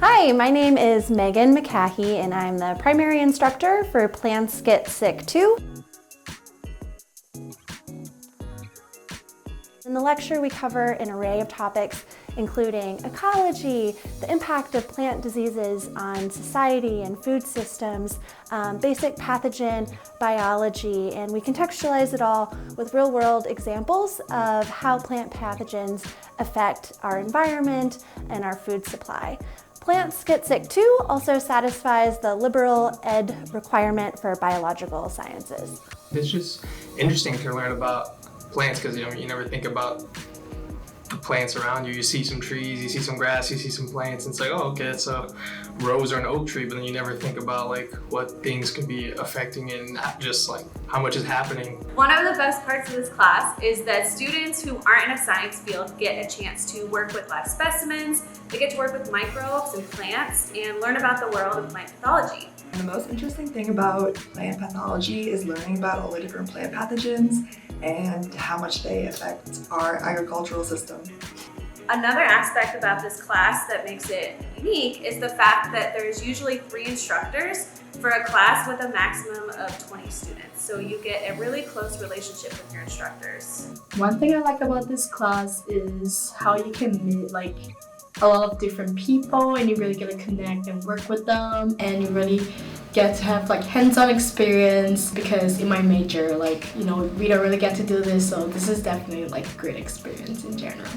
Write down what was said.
Hi, my name is Megan McCahey and I'm the primary instructor for Plants Get Sick 2. In the lecture we cover an array of topics including ecology, the impact of plant diseases on society and food systems, basic pathogen biology, and we contextualize it all with real-world examples of how plant pathogens affect our environment and our food supply. Plants Get Sick 2 also satisfies the liberal ed requirement for biological sciences. It's just interesting to learn about plants because you never think about the plants around you. You see some trees, you see some grass, you see some plants, and it's like, oh, okay, it's a rose or an oak tree, but then you never think about like what things could be affecting it and not just like how much is happening. One of the best parts of this class is that students who aren't in a science field get a chance to work with live specimens, they get to work with microbes and plants and learn about the world of plant pathology. And the most interesting thing about plant pathology is learning about all the different plant pathogens and how much they affect our agricultural system. Another aspect about this class that makes it unique is the fact that there's usually 3 instructors for a class with a maximum of 20 students. So you get a really close relationship with your instructors. One thing I like about this class is how you can meet a lot of different people and you really get to connect and work with them, and you really get to have hands-on experience, because in my major we don't really get to do this, so this is definitely a great experience in general.